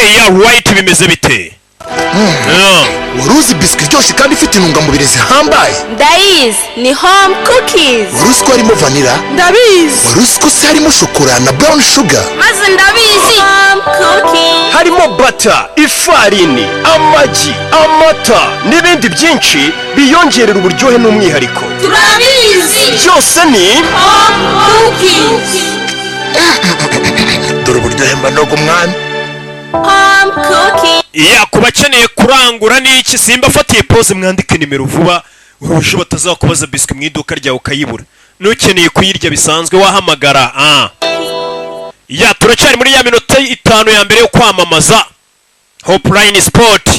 Okay, yeah, right, bimeze bite? Waruzi biscuit iryoshye kandi ifite intungamubiri zihambaye. Ndayizi, ni home cookies. Waruzi ko harimo vanilla? Ndabizi. Waruzi ko harimo shokora na brown sugar? Maze ndabizi. Home cookies. Harimo butter, ifarini, amagi, amata n'ibindi byinshi biyongerera uburyohe n'umwihariko. Turabizi. Byose ni home cookies. Dore uburyohe mbanogo mwana. Home cookies. Yeah, kubakeneye kurangura n'iki simba afatiye pause mwandike nimero vuba urusho batazakubaza biscuit mu iduka ryawe ukayibura. Nukeneye kuyirya bisanzwe wahamagara. Yeah, turacyari muri ya minota 5 ya mbere yo kwamamaza Hopeline Sport.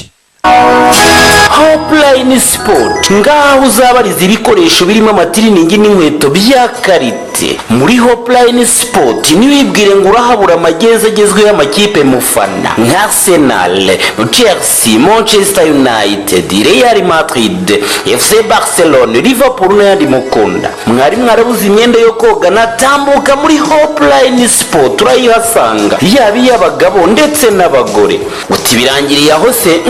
Hopeline Sport ngaho uzabariza ibikoresho birimo amatiriningi n'inkweto bya karite. Muri Hopeline Sport niwibwire ngo urahabura amageza agezweho y'amakipe mufana nka Arsenal, Chelsea, Manchester United, Real Madrid, FC Barcelona, Liverpool n'ayandi mukunda. Mwari mwarabuze imyenda yo koga natambuka muri Hopeline Sport urayihasanga yaba iy'abagabo ndetse n'abagore. Uti birangiriye aho se?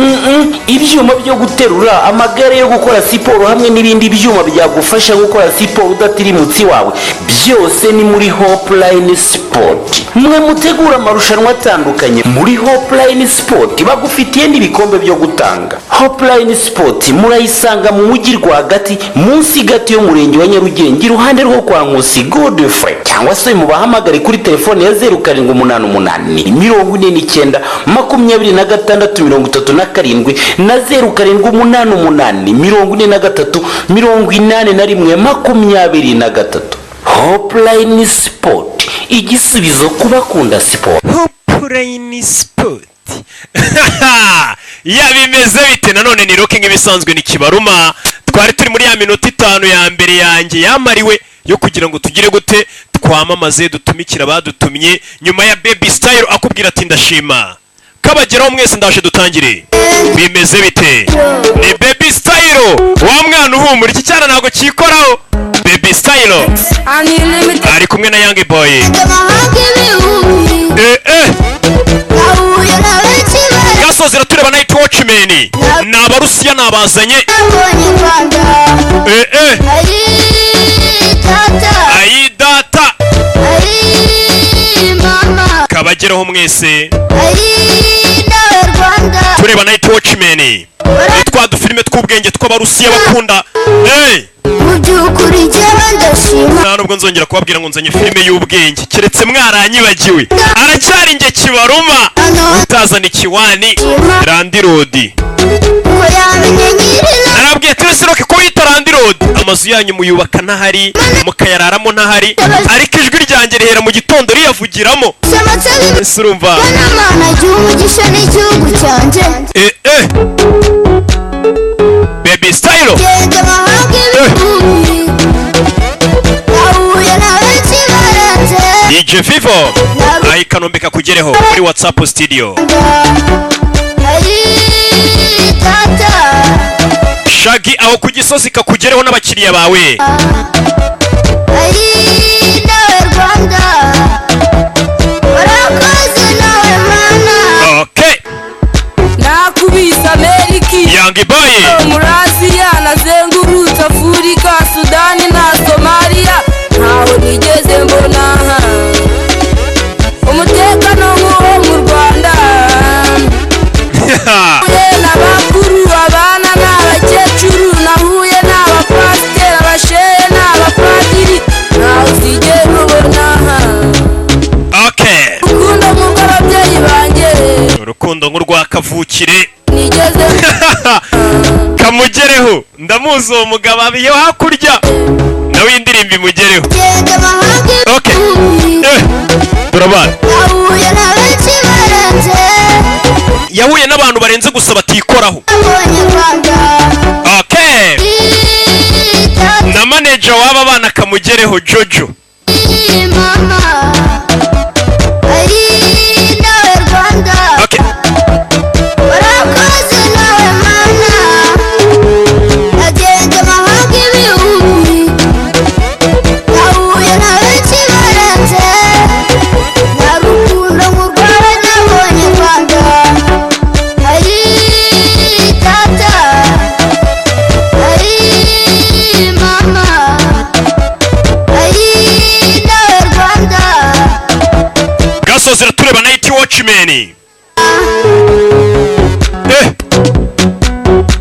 Ibyuma byo guterura, amagare yo gukora siporo hamwe n'ibindi byuma byagufasha gukora siporo udatirimutsi wawe byose ni muri Hopeline Sport. Mwe mutegura amarushanwa atandukanye muri Hopeline Sport bagufitiye n'ibikombe byo gutanga. Hopeline Sport murayisanga mu mujyi rwagati munsi gato y'umurenge wa Nyarugenge iruhande rwo kwa Nkusi Godfrey, cyangwa se mubahamagare kuri telefone ya 0788 49 na 0788 Hopeline Sport, igisubizo kubakunda siporo. Hopeline Sport. Yabimeze bite nanone ni rocking ibisanzwe ni Kibaruma. Twari turi muri ya minota 5 ya mbere yanjye yamariwe yo kugira ngo tugire gute twamamaze dutumikira badutumye nyuma ya Baby Style akubwira ati ndashima. Kabageraho mwese ndaje dutangire. Bimeze bite? Ni Baby Style. Wa mwana uhumura iki cyana ntago kikoraho. Baby Style. Ari kumwe na Young Boy. Gasozera tureba Night Watchman. N'abarusiya nabazanye. Ayi data. Kabageraho mwese. Tureba Night Watchman. Twa dufilime tw'ubwenge tw'abarusiya bakunda. Nubwo nzongera kubabwira ngo nzanye filime y'ubwenge keretse mwaranyibagiwe. Aracyari nge Kibaruma. Utazana ikiwani Randy Road. Narabwiye Tresroke ko yita Randy Road. Amazu yanyu muyubaka ntahari, mukayararamo ntahari, ariko ijwi ryanjye rihera mu gitondo riyavugiramo. Surumva. Baby Style. DJ Vivo. Ayi Kanombeka kugereho muri WhatsApp studio. Shagi aho ku Gisozi kakugereho n'abakiriya bawe. Okay. Nakubisa Ameriki. Young Boy. Murasiya nazengurutse Afurika, Sudani na Somalia. Ntaho nigeze mbona umutekano nk'uwo mu Rwanda. N'abakuru, abana n'abakecuru, nahuye n'abapasiteri, abashehe n'abapadiri. Ntaho sigera ubona. Okay. Urukundo nk'urw'ababyeyi banjye. Urukundo nk'urwa kavukire. Nigeze kamugereho ndamuzi uwo mugabo abiyo hakurya nawe indirimbo imugereho. Okay. Turabana. Yahuye n'abantu barenze gusa batikoraho. Okay. Na manager w'aba bana kamugereho Jojo. Okay. Narukundo mu Rwanda nabonye Rwanda. Watchmen.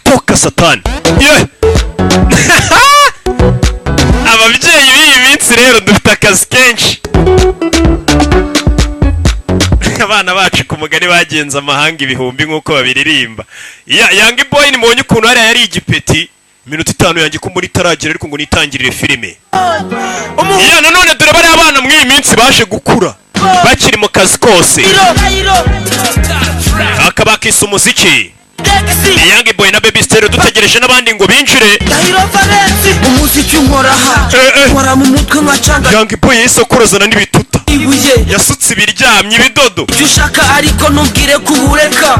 Toka satani. Ababyeyi b'iyi minsi rero dufite akazi kenshi. Abana bacu ku mugani bagenza amahanga ibihumbi nk'uko babiririmba. Young Boy nimubonye ukuntu hariya yari igipeti. Minota 5 yanjye ko muri taragira ariko ngo nitangirire filime. Nanone dore bari abana mw'iyi minsi baje gukura bakiri mu kazi kose. Akabakisa umuziki. Young Boy na Baby Stereo dutegereje n'abandi ngo binjire. Umuziki nkora mu mutwe nkacanga. Young Boy yise korozana n'ibituta. Yasutse ibiryamye ibidodo. Ushaka ariko ntumbwire kubureka.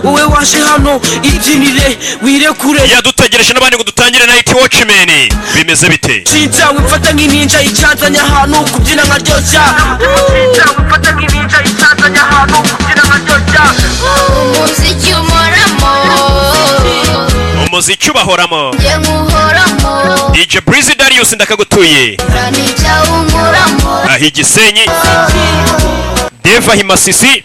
Wowe waje hano ibyinire wirekure. Yadutegereje n'abandi ngo dutangire Night Watchmen. Bimeze bite? Cinja wifata nk'ininja icyanzanya hano kubyina nkaryoshya. Cinja wifata nk'ininja icyanzanya hano kubyina nkaryoshya. Umuziki umoramo. Umuziki ubahoramo. Ye nkuhoramo. DJ Breezy Darius ndakagutuye. Ranija umuramo. Ahigisenyi. Deva Himasisi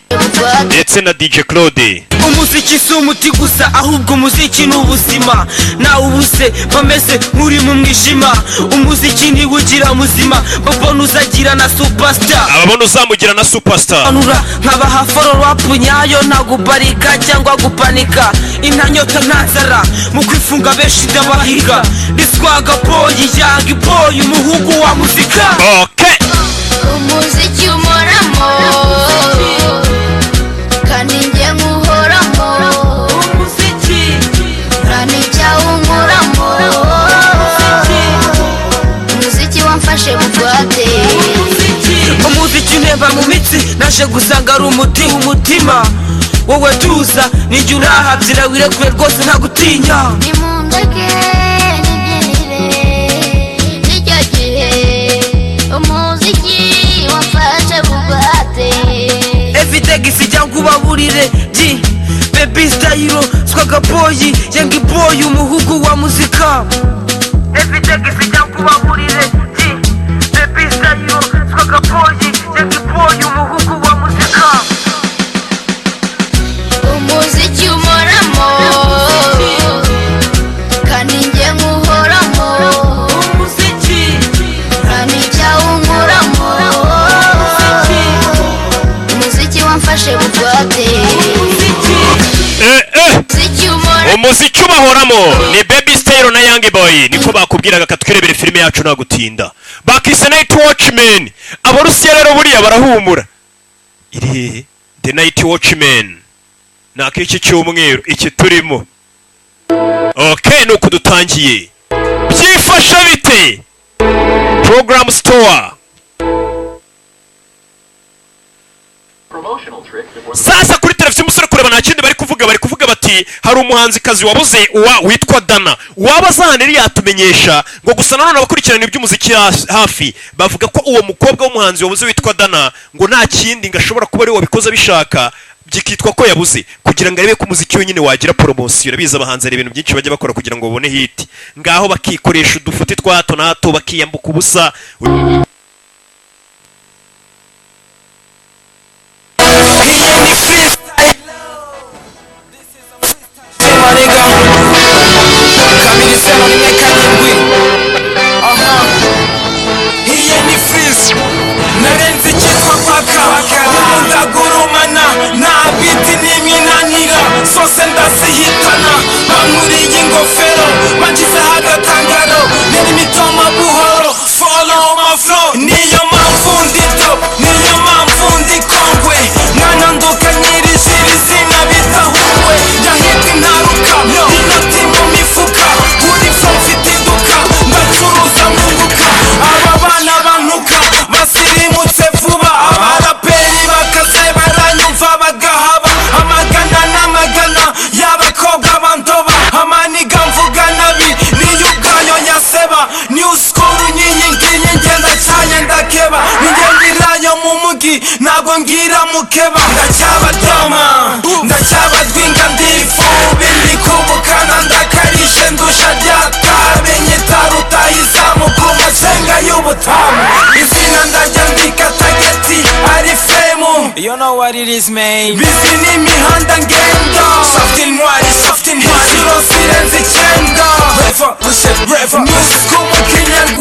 ndetse na DJ Claude. Umuziki si umuti gusa ahubwo umuziki ni ubuzima. Nawe ubuse bameze nk'uri mu mwijima. Umuziki ni ugira muzima babona uzagira na superstar. Ababona uzamugira na superstar. Anura nkabaha follow up nyayo nagubarika cyangwa gupanika. Intanyota ntazara mu kwifunga benshi ndabahiga. Diswaga boy Young Boy umuhugu wa muzika. Okay. Umuziki umoramo. Kandi njye nkuhoramo. Umuziki Ranija umuramo. Umuziki wamfashe bugwate. Umuziki nteba mu mitsi naje gusanga ari umuti umutima. Wowe tuza nijye urahabyira wirekure rwose ntagutinya. Nimundeke nibyinire nicyo gihe umuziki wamfashe bugwate. Everyday sijya kubaburire G Baby Stereo Swagga Boy Young Boy umuhugu wa muzika. Everyday sijya kubaburire G Baby Stereo Swagga Boy Young Boy umuhugu wa muzika. Umuziki umoramo. Kandi njye nkuhoramo. Umuziki Ranija umuramo. Umuziki wamfashe bugwate. Umuziki umoramo. Umuziki ubahoramo ni Baby Stereo na Young Boy. Niko bakubwiraga katwirebere filime yacu nagutinda. Bakise Night Watchmen. Abarusiya rero buriya barahumura. Iri The Night Watchmen. Nakiki cyumweru iki turimo. Okay, nuko dutangiye. Byifasha bite? Program Store. Sasa kuri televiziyo umusore kureba nta kindi bari kuvuga bati hari umuhanzikazi wabuze witwa Dana. Waba zaniri yatumenyesha ngo gusa nanone abakurikirana iby'umuziki hafi bavuga ko uwo mukobwa w'umuhanzi wabuze witwa Dana ngo nta kindi ngashobora kuba ari wabikoze bishaka byikitwa ko yabuze kugira ngo arebe ko umuziki wenyine wagira promotion. Urabiza abahanzi ari ibintu byinshi bajya bakora kugira ngo babone hit. Ngaho bakikoresha udufuti twa hato na hato bakiyambuka ubusa. Ntabwo ngira mukeba ndacyabadoma ndacyabadwinga ndifubi ndikubukana ndakarishe ndusha ryakabenye tarutayizamuka umusenga y'ubutamu izina ndajya ndika tageti ari femu You know what it is, man. Bizi ni imihanda ngendo